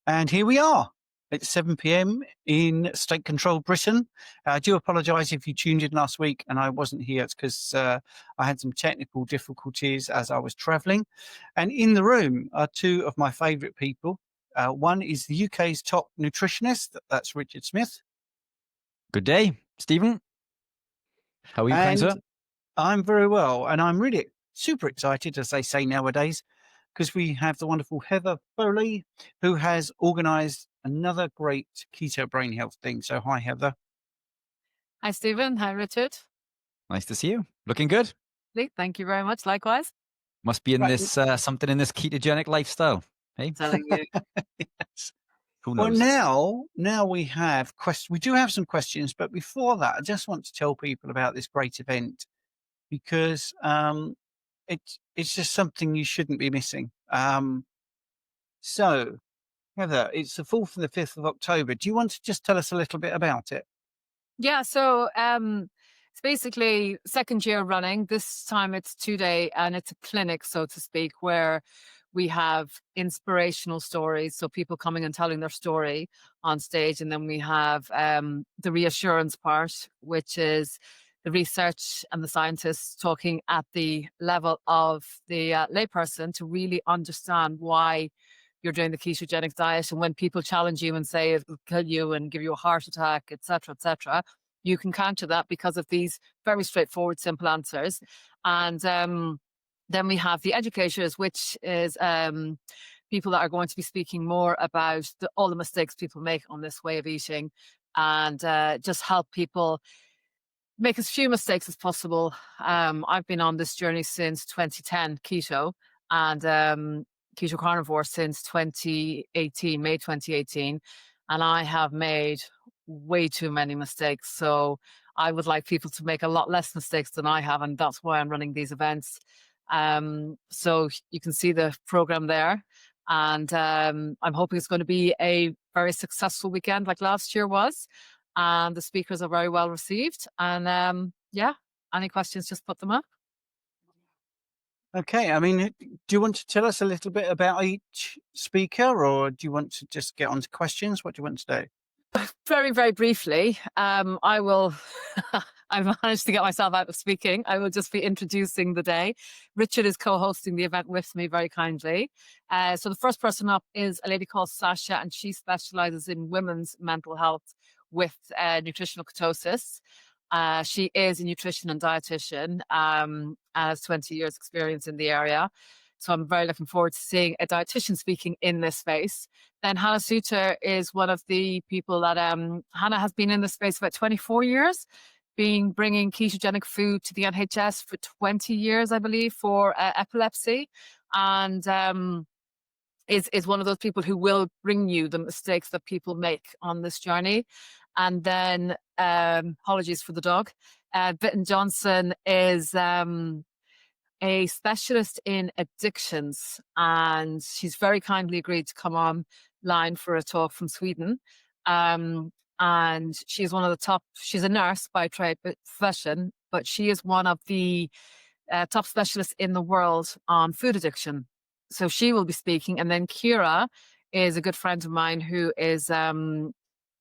And here we are. It's 7 p.m. in state-controlled Britain. I do apologise if you tuned in last week and I wasn't here. It's because I had some technical difficulties as I was travelling. And in the room are two of my favourite people. One is the UK's top nutritionist. That's Richard Smith. Good day, Stephen. How are you, kind sir? I'm very well. And I'm really super excited, as they say nowadays, because we have the wonderful Heather Foley, who has organised another great Keto Brain Health thing. So hi, Heather. Hi, Stephen. Hi, Richard. Nice to see you. Looking good. Thank you very much. Likewise. Must be in this something in this ketogenic lifestyle. Hey, telling you. Yes. Who knows? Well, now we have questions. We do have some questions, but before that, I just want to tell people about this great event because it's just something you shouldn't be missing. So, Heather, it's the 4th and the 5th of October. Do you want to just tell us a little bit about it? Yeah, so it's basically second year running. This time it's 2-day and it's a clinic, so to speak, where we have inspirational stories. So people coming and telling their story on stage. And then we have the reassurance part, which is the research and the scientists talking at the level of the layperson to really understand why you're doing the ketogenic diet. And when people challenge you and say it will kill you and give you a heart attack, etc., you can counter that because of these very straightforward, simple answers. And then we have the educators, which is people that are going to be speaking more about all the mistakes people make on this way of eating and just help people make as few mistakes as possible. I've been on this journey since 2010, keto, and keto carnivore since 2018, May 2018. And I have made way too many mistakes. So I would like people to make a lot less mistakes than I have. And that's why I'm running these events. So you can see the program there. And I'm hoping it's going to be a very successful weekend like last year was. And the speakers are very well received. And yeah, any questions, just put them up. Okay, I mean, do you want to tell us a little bit about each speaker or do you want to just get on to questions? What do you want to do? Very, very briefly, I will, I've managed to get myself out of speaking. I will just be introducing the day. Richard is co-hosting the event with me very kindly. So the first person up is a lady called Sasha, and she specializes in women's mental health with nutritional ketosis. She is a nutrition and dietitian and has 20 years experience in the area. So I'm very looking forward to seeing a dietitian speaking in this space. Then Hannah Suter is one of the people that Hannah has been in this space about 24 years, bringing ketogenic food to the NHS for 20 years, I believe, for epilepsy. And is one of those people who will bring you the mistakes that people make on this journey. And then, apologies for the dog, Bitten Johnson is a specialist in addictions, and she's very kindly agreed to come online for a talk from Sweden. And she's one of the top, she's a nurse by trade profession, but she is one of the top specialists in the world on food addiction. So she will be speaking. And then Kira is a good friend of mine who is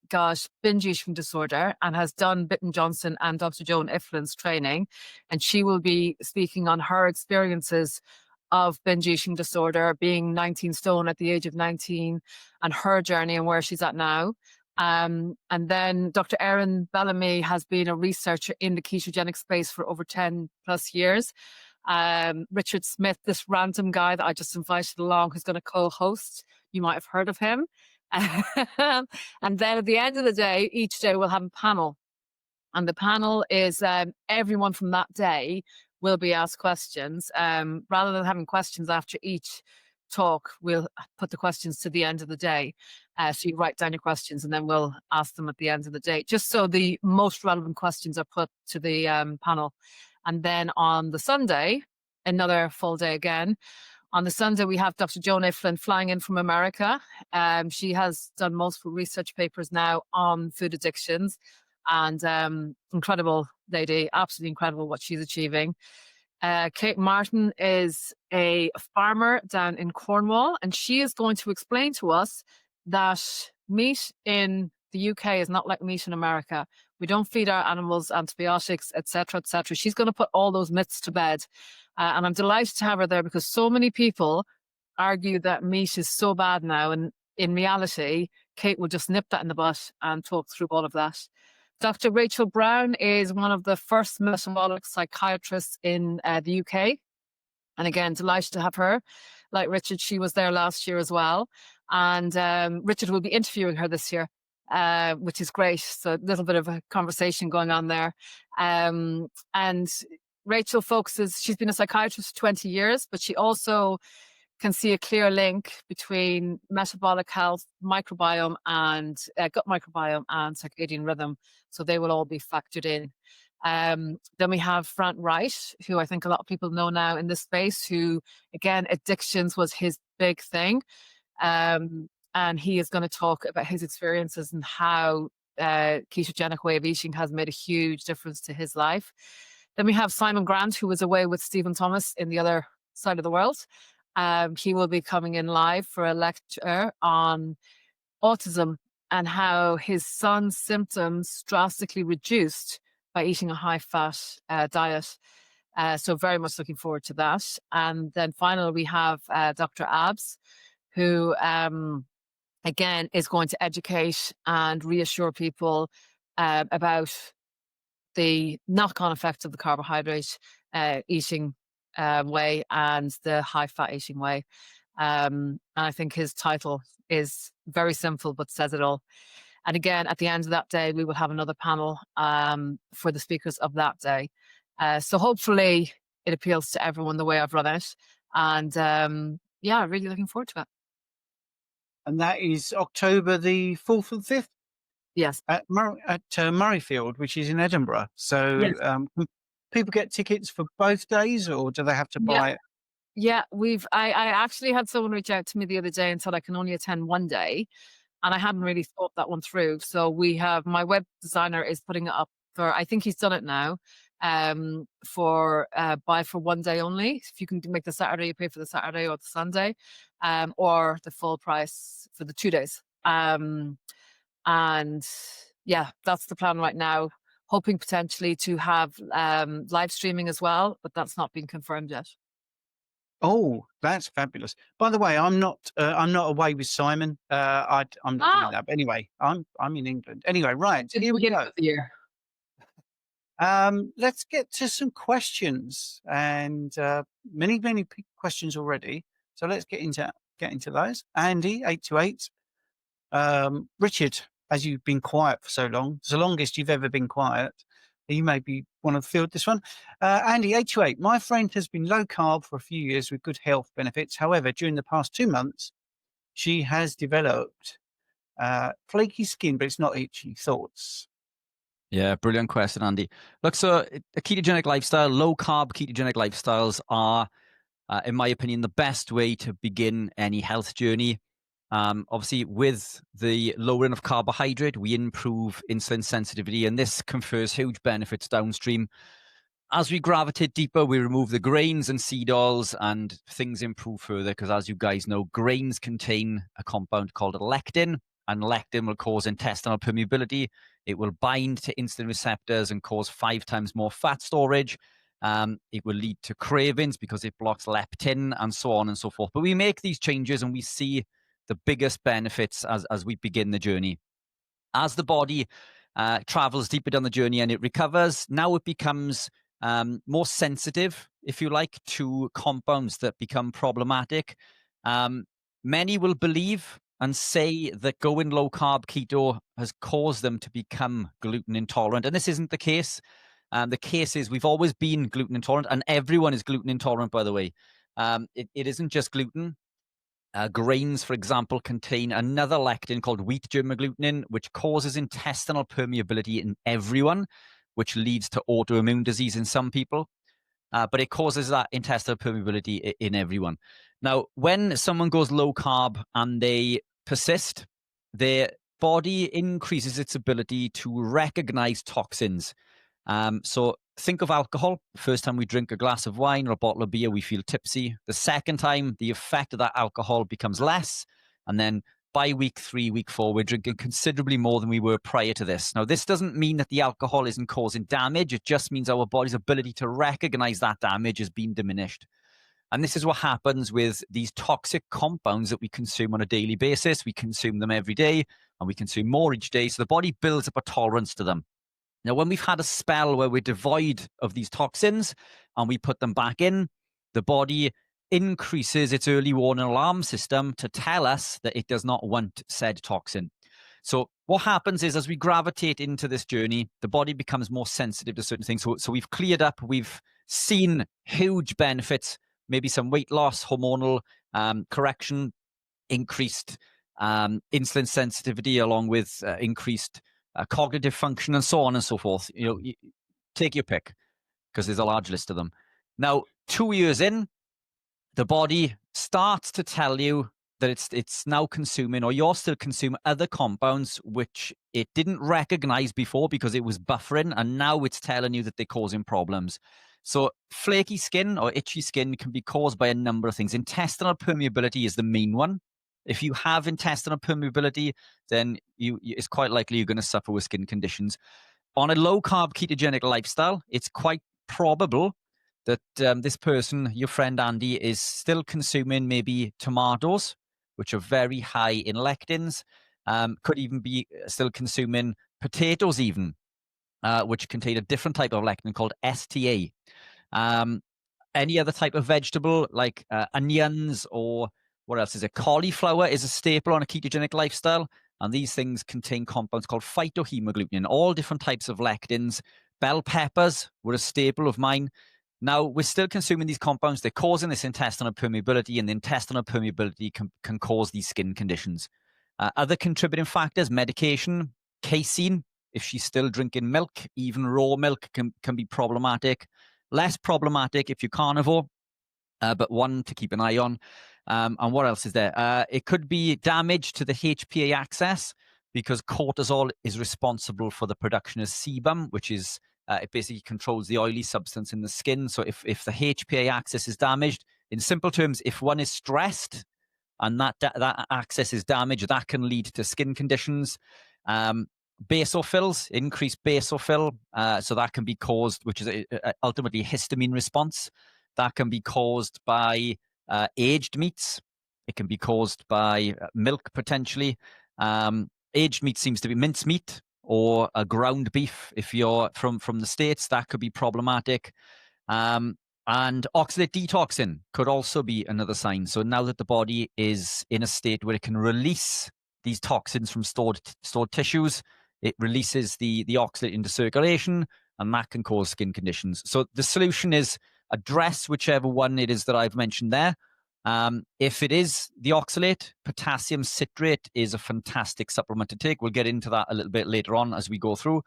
got binge eating disorder and has done Bitten Johnson and Dr. Joan Iflin's training. And she will be speaking on her experiences of binge eating disorder, being 19 stone at the age of 19, and her journey and where she's at now. And then Dr. Erin Bellamy has been a researcher in the ketogenic space for over 10 plus years. Richard Smith, this random guy that I just invited along, who's going to co-host. You might have heard of him. And then at the end of the day, each day we'll have a panel. And the panel is everyone from that day will be asked questions. Rather than having questions after each talk, we'll put the questions to the end of the day. So you write down your questions and then we'll ask them at the end of the day, just so the most relevant questions are put to the panel. And then on the Sunday, another full day again. On the Sunday, we have Dr. Joan Iflin flying in from America. She has done multiple research papers now on food addictions, and incredible lady, absolutely incredible what she's achieving. Kate Martin is a farmer down in Cornwall, and she is going to explain to us that meat in the UK is not like meat in America. We don't feed our animals antibiotics, etc., etc. She's going to put all those myths to bed. And I'm delighted to have her there because so many people argue that meat is so bad now. And in reality, Kate will just nip that in the butt and talk through all of that. Dr. Rachel Brown is one of the first metabolic psychiatrists in the UK. And again, delighted to have her. Like Richard, she was there last year as well. And Richard will be interviewing her this year, which is great. So a little bit of a conversation going on there. And Rachel focuses, she's been a psychiatrist for 20 years, but she also can see a clear link between metabolic health, microbiome, and gut microbiome and circadian rhythm. So they will all be factored in. Then we have Frank Wright, who I think a lot of people know now in this space, who, again, addictions was his big thing. And he is going to talk about his experiences and how ketogenic way of eating has made a huge difference to his life. Then we have Simon Grant, who was away with Stephen Thomas in the other side of the world. He will be coming in live for a lecture on autism and how his son's symptoms drastically reduced by eating a high-fat diet. So very much looking forward to that. And then finally, we have Dr. Abs, who, again, is going to educate and reassure people about the knock-on effects of the carbohydrate eating way and the high-fat eating way. And I think his title is very simple, but says it all. And again, at the end of that day, we will have another panel for the speakers of that day. So hopefully it appeals to everyone the way I've run it. And yeah, really looking forward to it. And that is October the 4th and 5th? Yes. At Murrayfield, which is in Edinburgh. So yes. Can people get tickets for both days, or do they have to buy it? Yeah, I actually had someone reach out to me the other day and said I can only attend one day. And I hadn't really thought that one through. So we have, my web designer is putting it up for, I think he's done it now, for buy for one day only. If you can make the Saturday, you pay for the Saturday or the Sunday, or the full price for the 2 days. And yeah, that's the plan right now. Hoping potentially to have live streaming as well, but that's not been confirmed yet. Oh, that's fabulous! By the way, I'm not away with Simon. I'm not doing that. But anyway, I'm in England. Anyway, right, here we go. Let's get to some questions, and many questions already. So let's get into those. Andy 828, Richard, as you've been quiet for so long, it's the longest you've ever been quiet. You maybe want to field this one. Andy 828, my friend has been low carb for a few years with good health benefits. However, during the past 2 months, she has developed flaky skin, but it's not itchy. Thoughts? Yeah, brilliant question, Andy. Look, so a ketogenic lifestyle, low carb ketogenic lifestyles are, in my opinion, the best way to begin any health journey. Obviously, with the lowering of carbohydrate, we improve insulin sensitivity, and this confers huge benefits downstream. As we gravitate deeper, we remove the grains and seed oils, and things improve further because, as you guys know, grains contain a compound called lectin, and lectin will cause intestinal permeability. It will bind to insulin receptors and cause 5 times more fat storage. It will lead to cravings because it blocks leptin and so on and so forth. But we make these changes and we see the biggest benefits as we begin the journey. As the body travels deeper down the journey and it recovers, now it becomes more sensitive, if you like, to compounds that become problematic. Many will believe and say that going low carb keto has caused them to become gluten intolerant, and this isn't the case. The case is we've always been gluten intolerant, and everyone is gluten intolerant, by the way. It isn't just gluten. Grains, for example, contain another lectin called wheat germ agglutinin, which causes intestinal permeability in everyone, which leads to autoimmune disease in some people. But it causes that intestinal permeability in everyone. Now, when someone goes low carb and they persist, their body increases its ability to recognize toxins. So think of alcohol. First time we drink a glass of wine or a bottle of beer, we feel tipsy. The second time, the effect of that alcohol becomes less. And then by week 3, week 4, we're drinking considerably more than we were prior to this. Now, this doesn't mean that the alcohol isn't causing damage. It just means our body's ability to recognize that damage has been diminished. And this is what happens with these toxic compounds that we consume on a daily basis. We consume them every day, and we consume more each day. So the body builds up a tolerance to them. Now, when we've had a spell where we're devoid of these toxins and we put them back in, the body increases its early warning alarm system to tell us that it does not want said toxin. So what happens is, as we gravitate into this journey, the body becomes more sensitive to certain things. So we've cleared up, we've seen huge benefits, maybe some weight loss, hormonal correction, increased insulin sensitivity, along with increased cognitive function, and so on and so forth. You take your pick, because there's a large list of them. Now, 2 years in, the body starts to tell you that it's now consuming, or you're still consuming, other compounds which it didn't recognize before because it was buffering, and now it's telling you that they're causing problems. So flaky skin or itchy skin can be caused by a number of things. Intestinal permeability is the main one. If you have intestinal permeability, then it's quite likely you're going to suffer with skin conditions. On a low-carb ketogenic lifestyle, it's quite probable that this person, your friend Andy, is still consuming maybe tomatoes, which are very high in lectins, could even be still consuming potatoes even, which contain a different type of lectin called STA. Any other type of vegetable like onions, or what else is it? Cauliflower is a staple on a ketogenic lifestyle. And these things contain compounds called phytohemagglutinin, all different types of lectins. Bell peppers were a staple of mine. Now, we're still consuming these compounds. They're causing this intestinal permeability, and the intestinal permeability can cause these skin conditions. Other contributing factors, medication, casein, if she's still drinking milk, even raw milk can be problematic. Less problematic if you're carnivore, but one to keep an eye on. And what else is there? It could be damage to the HPA axis, because cortisol is responsible for the production of sebum, which is it basically controls the oily substance in the skin. So if the HPA axis is damaged, in simple terms, if one is stressed and that axis is damaged, that can lead to skin conditions. Basophils, increased basophil, so that can be caused, which is ultimately a histamine response. That can be caused by aged meats. It can be caused by milk, potentially. Aged meat seems to be mince meat or a ground beef. If you're from the States, that could be problematic. And oxalate detoxin could also be another sign. So now that the body is in a state where it can release these toxins from stored tissues, it releases the oxalate into circulation, and that can cause skin conditions. So the solution is address whichever one it is that I've mentioned there. If it is the oxalate, potassium citrate is a fantastic supplement to take. We'll get into that a little bit later on as we go through.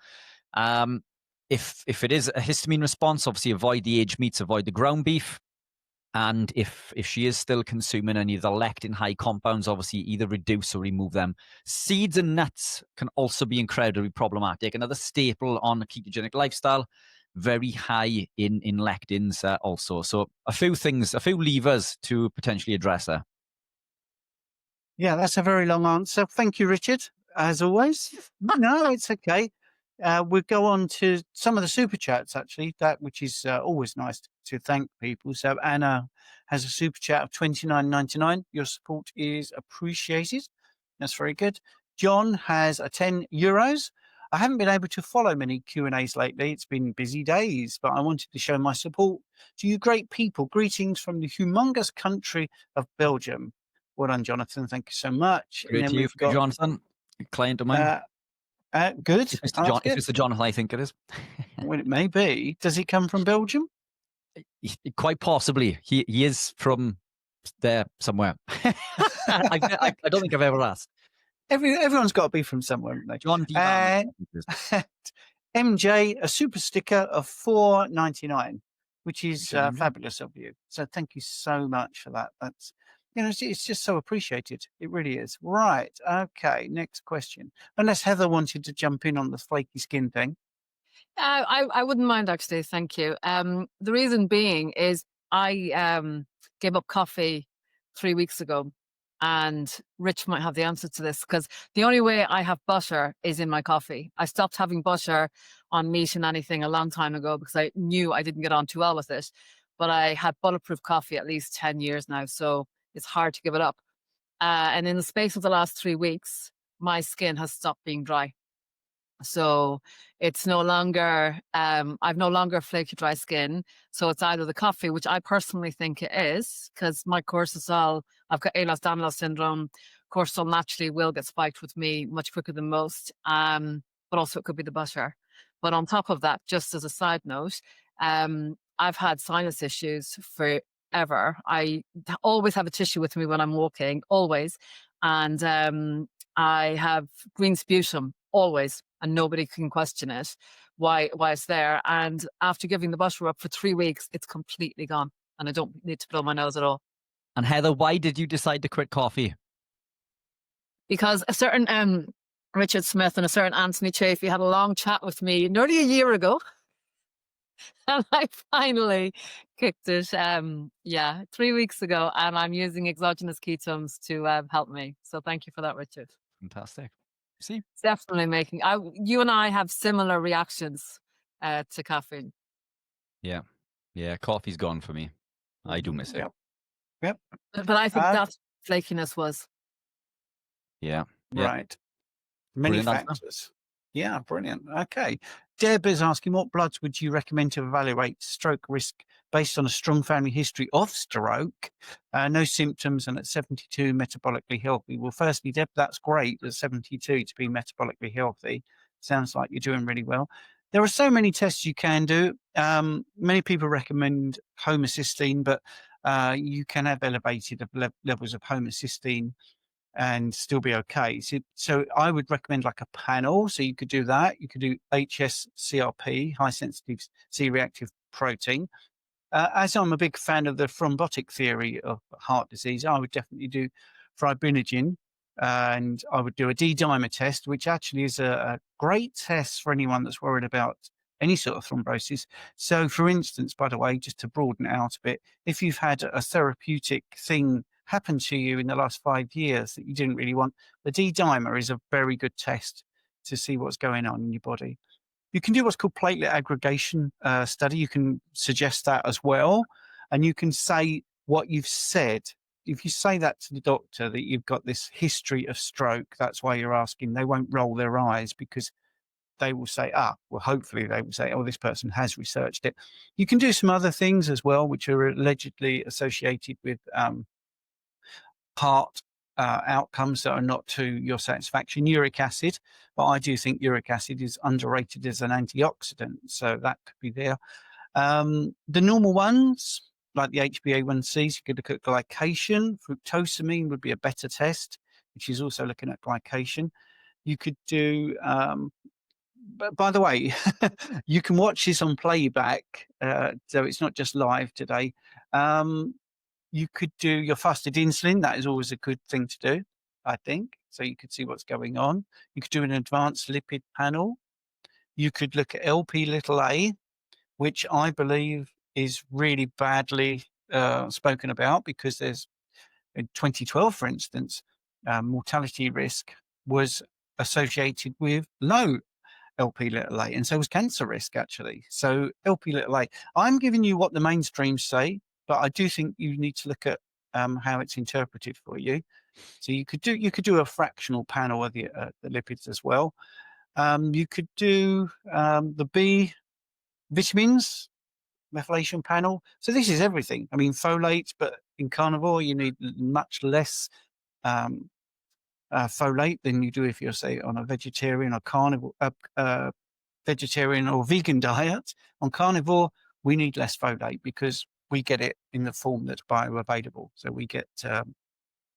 If it is a histamine response, obviously avoid the aged meats, avoid the ground beef. And if she is still consuming any of the lectin-high compounds, obviously either reduce or remove them. Seeds and nuts can also be incredibly problematic. Another staple on a ketogenic lifestyle, very high in lectins also. So a few levers to potentially address there. Yeah, that's a very long answer. Thank you, Richard, as always. No, it's okay. We'll go on to some of the super chats, actually, which is always nice to thank people. So Anna has a super chat of $29.99. Your support is appreciated. That's very good. John has a €10. I haven't been able to follow many Q&As lately. It's been busy days, but I wanted to show my support to you great people. Greetings from the humongous country of Belgium. Well done, Jonathan. Thank you so much. Great to you, Jonathan, client of mine. Good. If it's the Jonathan I think it is. Well, it may be. Does he come from Belgium? Quite possibly. He is from there somewhere. I don't think I've ever asked. Everyone's got to be from somewhere, haven't they? John D. MJ, a super sticker of $4.99, which is fabulous of you. So thank you so much for that. That's, it's just so appreciated. It really is. Right. Okay. Next question. Unless Heather wanted to jump in on the flaky skin thing. I wouldn't mind, actually. Thank you. The reason being is I gave up coffee 3 weeks ago. And Rich might have the answer to this, because the only way I have butter is in my coffee. I stopped having butter on meat and anything a long time ago because I knew I didn't get on too well with it. But I had bulletproof coffee at least 10 years now, so it's hard to give it up. And in the space of the last 3 weeks, my skin has stopped being dry. So it's no longer, I've no longer flaky dry skin. So it's either the coffee, which I personally think it is, because my cortisol, I've got Ehlers-Danlos syndrome. Cortisol naturally will get spiked with me much quicker than most. But also it could be the butter. But on top of that, just as a side note, I've had sinus issues forever. I always have a tissue with me when I'm walking, always. And I have green sputum, always, and nobody can question it, why it's there. And after giving the butter up for 3 weeks, it's completely gone, and I don't need to blow my nose at all. And Heather, why did you decide to quit coffee? Because a certain Richard Smith and a certain Anthony Chafee had a long chat with me nearly a year ago, and I finally kicked it. 3 weeks ago, and I'm using exogenous ketones to help me. So thank you for that, Richard. Fantastic. See, It's definitely making. You and I have similar reactions to caffeine. yeah, coffee's gone for me. I do miss it. Yep. But I think that's flakiness was. Yeah. Right. Many Brilliant answer. factors. Yeah, brilliant. Okay. Deb is asking, what bloods would you recommend to evaluate stroke risk based on a strong family history of stroke, no symptoms, and at 72 metabolically healthy? Well, firstly, Deb, that's great at 72 to be metabolically healthy. Sounds like you're doing really well. There are so many tests you can do. Many people recommend homocysteine, but you can have elevated levels of homocysteine and still be okay. So I would recommend like a panel. So you could do that. You could do HSCRP, high sensitive C-reactive protein. As I'm a big fan of the thrombotic theory of heart disease, I would definitely do fibrinogen, and I would do a D-dimer test, which actually is a great test for anyone that's worried about any sort of thrombosis. So for instance, by the way, just to broaden it out a bit, if you've had a therapeutic thing happen to you in the last 5 years that you didn't really want, the D-dimer is a very good test to see what's going on in your body. You can do what's called platelet aggregation study. You can suggest that as well. And you can say what you've said. If you say that to the doctor, that you've got this history of stroke, that's why you're asking, they won't roll their eyes, because they will say, well, hopefully they will say, oh, this person has researched it. You can do some other things as well, which are allegedly associated with heart outcomes that are not to your satisfaction. Uric acid, but I do think uric acid is underrated as an antioxidant, so that could be there. The normal ones, like the HbA1cs, you could look at glycation. Fructosamine would be a better test, which is also looking at glycation. You could do, but by the way, you can watch this on playback, so it's not just live today. You could do your fasted insulin. That is always a good thing to do, I think. So you could see what's going on. You could do an advanced lipid panel. You could look at Lp(a), which I believe is really badly spoken about, because there's, in 2012, for instance, mortality risk was associated with low Lp(a), and so was cancer risk, actually. So Lp(a), I'm giving you what the mainstream say, but I do think you need to look at how it's interpreted for you. So you could do a fractional panel of the lipids as well. You could do the B vitamins methylation panel. So this is everything. I mean, folate, but in carnivore you need much less folate than you do if you're, say, on a vegetarian or carnivore, vegetarian or vegan diet. On carnivore, we need less folate because we get it in the form that's bioavailable. So we get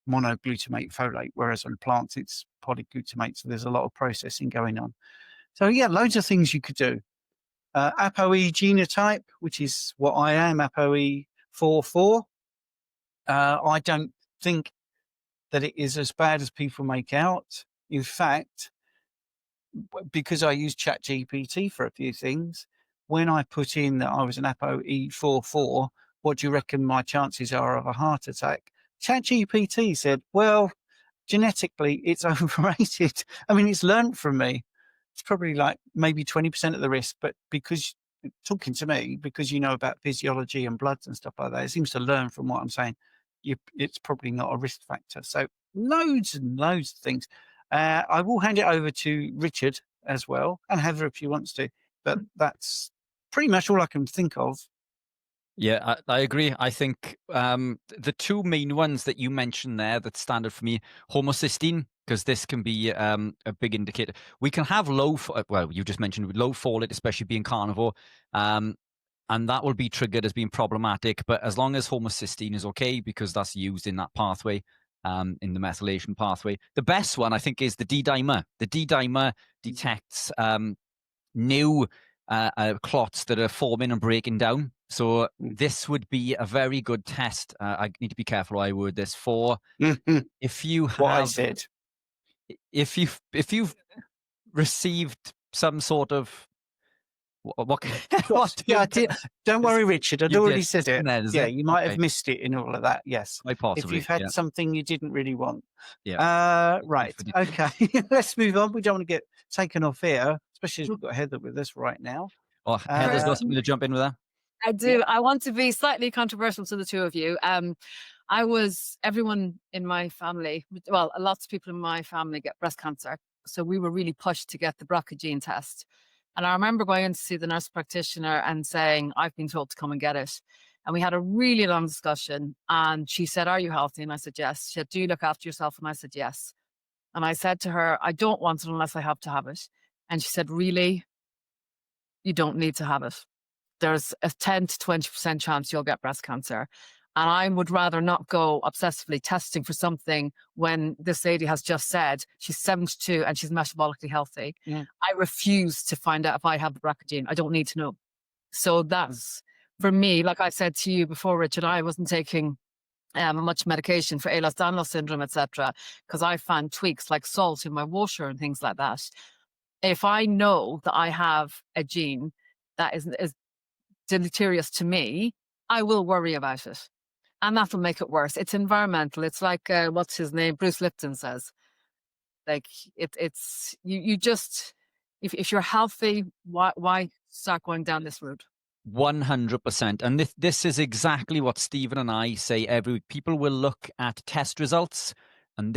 monoglutamate folate, whereas on plants it's polyglutamate. So there's a lot of processing going on. So yeah, loads of things you could do. ApoE genotype, which is what I am, ApoE44. I don't think that it is as bad as people make out. In fact, because I use ChatGPT for a few things, when I put in that I was an ApoE44, what do you reckon my chances are of a heart attack? ChatGPT said, well, genetically, it's overrated. I mean, it's learned from me. It's probably like maybe 20% of the risk, but because talking to me, because you know about physiology and bloods and stuff like that, it seems to learn from what I'm saying. It's probably not a risk factor. So loads and loads of things. I will hand it over to Richard as well, and Heather if she wants to, but that's pretty much all I can think of. Yeah, I agree. I think the two main ones that you mentioned there that stand out for me, homocysteine, because this can be a big indicator. We can have well, you just mentioned low folate, especially being carnivore, and that will be triggered as being problematic. But as long as homocysteine is okay, because that's used in that pathway, in the methylation pathway. The best one, I think, is the D-dimer. The D-dimer detects new clots that are forming and breaking down. So this would be a very good test. I need to be careful how I word this for. If you have, what I said, if you've received some sort of what yeah, I did. Don't worry, Richard. I'd already said it. Yeah, you might have missed it in all of that. Yes, quite possibly. If you've had something you didn't really want. Yeah. Right. Okay. Let's move on. We don't want to get taken off here, especially as we've got Heather with us right now. Oh, Heather's got something to jump in with that. I do. Yeah. I want to be slightly controversial to the two of you. Everyone in my family, well, lots of people in my family get breast cancer. So we were really pushed to get the BRCA gene test. And I remember going in to see the nurse practitioner and saying, I've been told to come and get it. And we had a really long discussion. And she said, are you healthy? And I said, yes. She said, do you look after yourself? And I said, yes. And I said to her, I don't want it unless I have to have it. And she said, really? You don't need to have it. There's a 10 to 20% chance you'll get breast cancer. And I would rather not go obsessively testing for something when this lady has just said she's 72 and she's metabolically healthy. Yeah. I refuse to find out if I have the BRCA gene. I don't need to know. So that's, for me, like I said to you before, Richard, I wasn't taking much medication for Ehlers-Danlos syndrome, etc., because I found tweaks like salt in my water and things like that. If I know that I have a gene that is deleterious to me, I will worry about it. And that will make it worse. It's environmental. It's like, what's his name? Bruce Lipton says. Like, it's you just, if you're healthy, why start going down this route? 100%. And this is exactly what Stephen and I say every week. People will look at test results and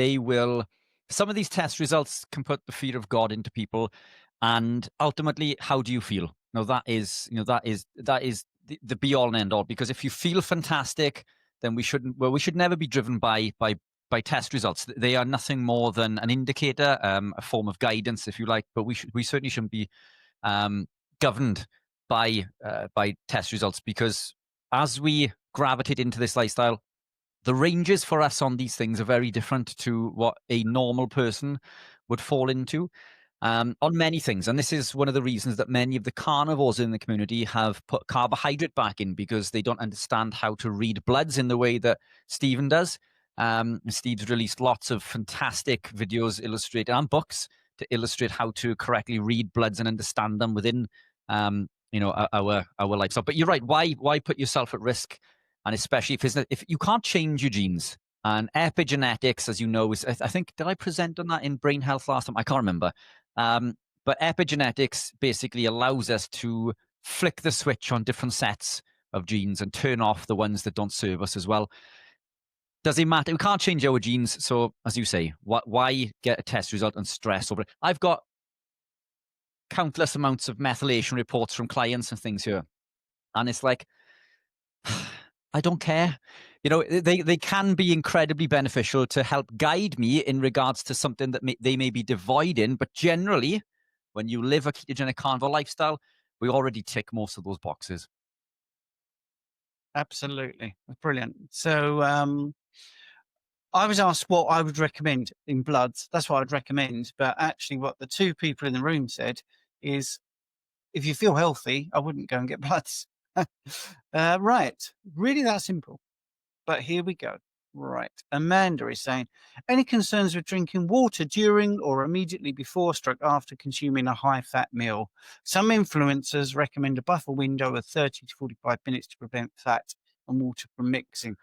some of these test results can put the fear of God into people. And ultimately, how do you feel? Now that is the be all and end all, because if you feel fantastic, then we should never be driven by test results. They are nothing more than an indicator, a form of guidance, if you like, but we certainly shouldn't be governed by test results, because as we gravitate into this lifestyle, the ranges for us on these things are very different to what a normal person would fall into on many things. And this is one of the reasons that many of the carnivores in the community have put carbohydrate back in, because they don't understand how to read bloods in the way that Stephen does. Steve's released lots of fantastic videos illustrated and books to illustrate how to correctly read bloods and understand them within our lifestyle. But you're right. Why put yourself at risk? And especially if you can't change your genes. And epigenetics, as you know, is, I think, did I present on that in Brain Health last time? I can't remember. But epigenetics basically allows us to flick the switch on different sets of genes and turn off the ones that don't serve us as well. Does it matter? We can't change our genes. So, as you say, why get a test result and stress over it? I've got countless amounts of methylation reports from clients and things here. And it's like, I don't care. They can be incredibly beneficial to help guide me in regards to something that they may be devoid in. But generally, when you live a ketogenic carnivore lifestyle, we already tick most of those boxes. Absolutely. Brilliant. So I was asked what I would recommend in bloods. That's what I'd recommend. But actually what the two people in the room said is, if you feel healthy, I wouldn't go and get bloods. Right. Really that simple. But here we go. Right. Amanda is saying, any concerns with drinking water during or immediately before / after consuming a high-fat meal? Some influencers recommend a buffer window of 30 to 45 minutes to prevent fat and water from mixing.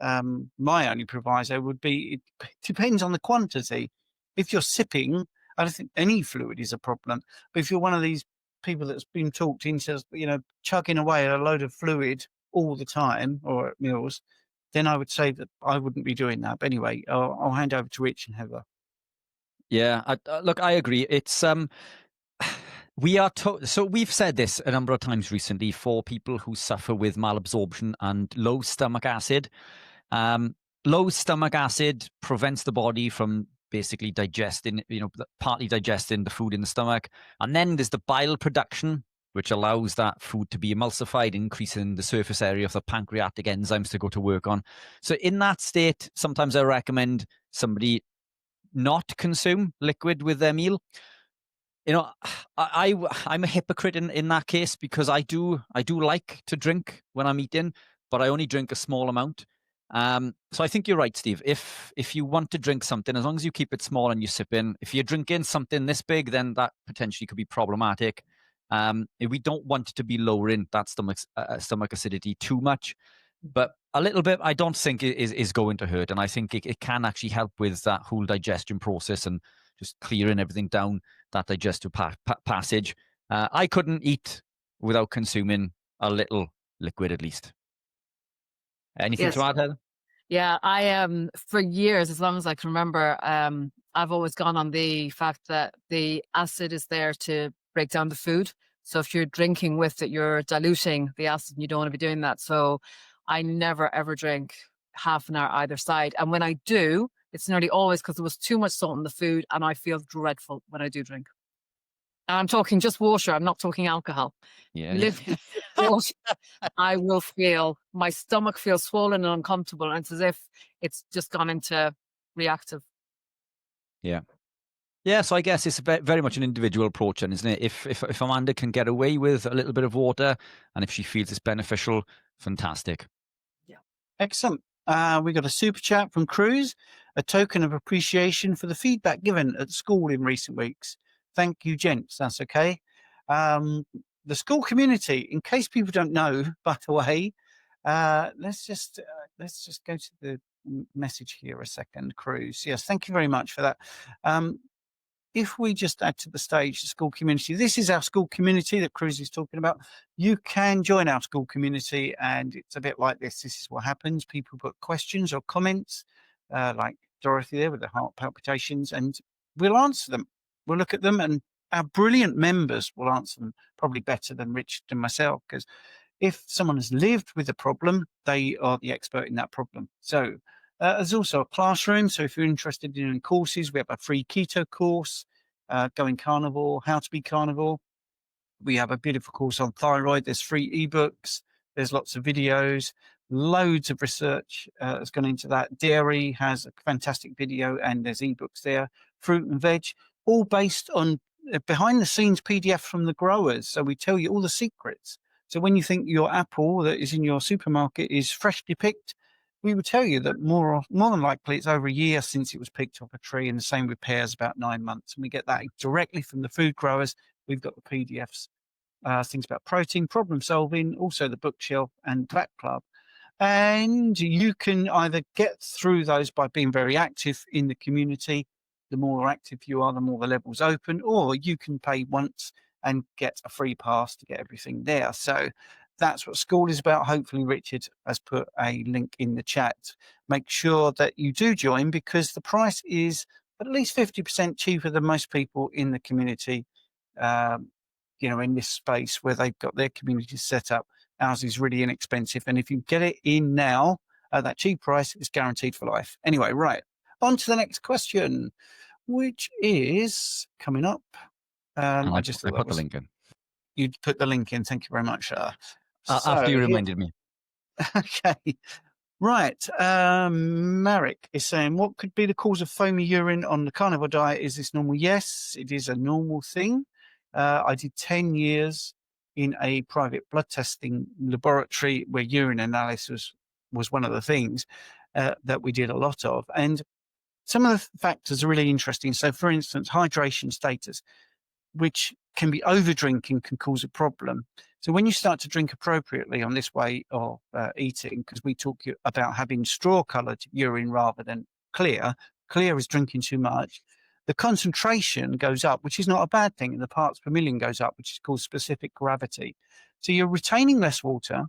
my only proviso would be it depends on the quantity. If you're sipping, I don't think any fluid is a problem. But if you're one of these people that's been talked into, chugging away a load of fluid all the time or at meals, then I would say that I wouldn't be doing that. But anyway, I'll hand over to Rich and Heather. Yeah, look, I agree. It's so we've said this a number of times recently for people who suffer with malabsorption and low stomach acid. Low stomach acid prevents the body from basically digesting, partly digesting the food in the stomach. And then there's the bile production, which allows that food to be emulsified, increasing the surface area of the pancreatic enzymes to go to work on. So in that state, sometimes I recommend somebody not consume liquid with their meal. I'm a hypocrite in that case, because I do like to drink when I'm eating, but I only drink a small amount. So I think you're right, Steve. If you want to drink something, as long as you keep it small and you sip in, if you're drinking something this big, then that potentially could be problematic. We don't want to be lowering that stomach acidity too much, but a little bit, I don't think is going to hurt. And I think it can actually help with that whole digestion process and just clearing everything down that digestive passage. I couldn't eat without consuming a little liquid at least. Anything to add, Heather? Yeah, I for years, as long as I can remember, I've always gone on the fact that the acid is there to break down the food. So if you're drinking with it, you're diluting the acid, and you don't want to be doing that. So I never ever drink half an hour either side. And when I do, it's nearly always because there was too much salt in the food, and I feel dreadful when I do drink. And I'm talking just water. I'm not talking alcohol. Yeah. Live water. I will feel my stomach feels swollen and uncomfortable, and it's as if it's just gone into reactive. Yeah. Yeah, so I guess it's very much an individual approach, isn't it? If Amanda can get away with a little bit of water, and if she feels it's beneficial, fantastic. Yeah. Excellent. We got a super chat from Cruz, a token of appreciation for the feedback given at school in recent weeks. Thank you, gents. That's okay. The school community, in case people don't know, by the way, let's just go to the message here a second, Cruz. Yes, thank you very much for that. If we just add to the stage the school community, this is our school community that Cruz is talking about. You can join our school community, and it's a bit like this. This is what happens. People put questions or comments, like Dorothy there with the heart palpitations, and we'll answer them. We'll look at them, and our brilliant members will answer them probably better than Rich and myself, because if someone has lived with a problem, they are the expert in that problem. So there's also a classroom. So if you're interested in courses, we have a free keto course, Going Carnivore, How to Be Carnivore. We have a beautiful course on thyroid. There's free ebooks. There's lots of videos. Loads of research has gone into that. Dairy has a fantastic video, and there's ebooks there. Fruit and veg, all based on behind the scenes PDF from the growers. So we tell you all the secrets. So when you think your apple that is in your supermarket is freshly picked, we would tell you that more than likely it's over a year since it was picked off a tree, and the same with pears, about 9 months. And we get that directly from the food growers. We've got the PDFs, things about protein, problem solving, also the bookshelf and Back Club. And you can either get through those by being very active in the community. The more active you are, the more the levels open, or you can pay once and get a free pass to get everything there. So that's what school is about. Hopefully Richard has put a link in the chat. Make sure that you do join, because the price is at least 50% cheaper than most people in the community, in this space where they've got their community set up. Ours is really inexpensive. And if you get it in now at that cheap price, it's guaranteed for life. Anyway, right. On to the next question, which is coming up. I put the link in. You'd put the link in. Thank you very much. After you reminded me. Okay. Right. Marek is saying, what could be the cause of foamy urine on the carnivore diet? Is this normal? Yes, it is a normal thing. I did 10 years in a private blood testing laboratory where urine analysis was one of the things that we did a lot of. And some of the factors are really interesting. So, for instance, hydration status, which can be over drinking, can cause a problem. So when you start to drink appropriately on this way of eating, because we talk about having straw-coloured urine rather than clear is drinking too much, the concentration goes up, which is not a bad thing, and the parts per million goes up, which is called specific gravity. So you're retaining less water.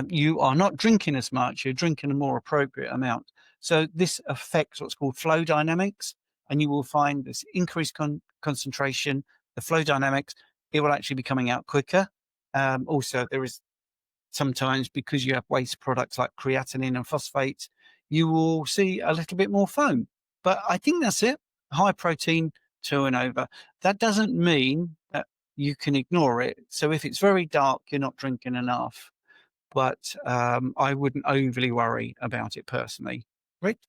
You are not drinking as much, you're drinking a more appropriate amount. So this affects what's called flow dynamics, and you will find this increased concentration, the flow dynamics, it will actually be coming out quicker. Also, there is sometimes, because you have waste products like creatinine and phosphates, you will see a little bit more foam. But I think that's it. High protein, 2 and over. That doesn't mean that you can ignore it. So if it's very dark, you're not drinking enough. But I wouldn't overly worry about it personally. Right?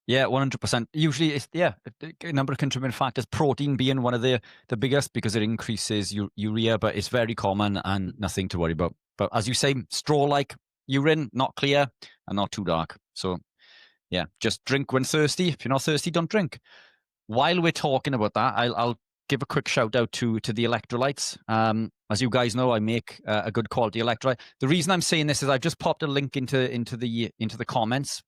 Yeah, 100%. Usually, it's a number of contributing factors. Protein being one of the biggest, because it increases urea, but it's very common and nothing to worry about. But as you say, straw-like urine, not clear and not too dark. So yeah, just drink when thirsty. If you're not thirsty, don't drink. While we're talking about that, I'll give a quick shout out to the electrolytes. As you guys know, I make a good quality electrolyte. The reason I'm saying this is I've just popped a link into the comments.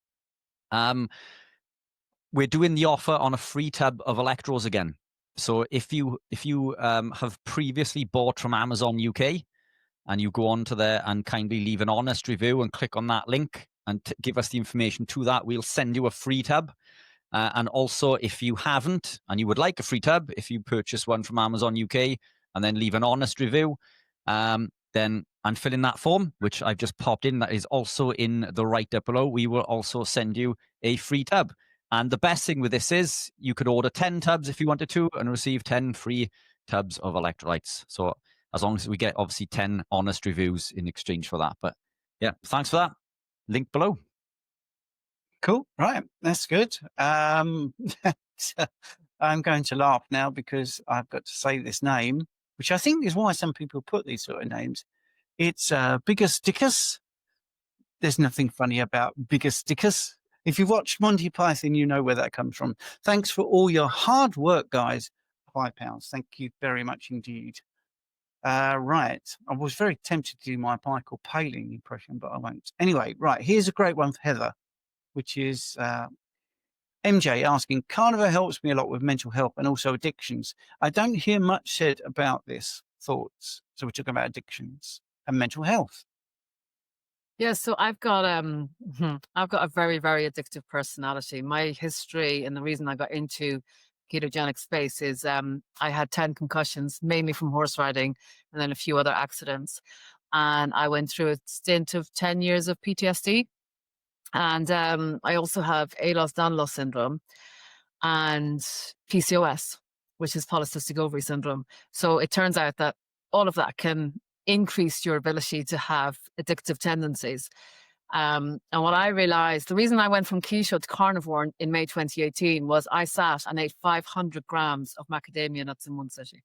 We're doing the offer on a free tub of electrodes again. So if you have previously bought from Amazon UK, and you go on to there and kindly leave an honest review and click on that link and give us the information to that, we'll send you a free tub. And also, if you haven't and you would like a free tub, if you purchase one from Amazon UK and then leave an honest review, then and fill in that form, which I've just popped in, that is also in the write-up below, we will also send you a free tub. And the best thing with this is you could order 10 tubs if you wanted to and receive 10 free tubs of electrolytes. So as long as we get, obviously, 10 honest reviews in exchange for that. But yeah, thanks for that. Link below. Cool. Right. That's good. I'm going to laugh now because I've got to say this name, which I think is why some people put these sort of names. It's Bigger. There's nothing funny about Bigger. If you watch Monty Python, you know where that comes from. Thanks for all your hard work, guys. £5. Thank you very much indeed. Right. I was very tempted to do my Michael Palin impression, but I won't. Anyway, right. Here's a great one for Heather, which is MJ asking, Carnivore helps me a lot with mental health and also addictions. I don't hear much said about this. Thoughts? So we're talking about addictions and mental health. Yeah, so I've got a very, very addictive personality. My history and the reason I got into ketogenic space is I had 10 concussions, mainly from horse riding, and then a few other accidents. And I went through a stint of 10 years of PTSD. And I also have Ehlers-Danlos syndrome and PCOS, which is polycystic ovary syndrome. So it turns out that all of that can increase your ability to have addictive tendencies. And what I realized, the reason I went from keto to carnivore in May 2018 was I sat and ate 500 grams of macadamia nuts in one sitting.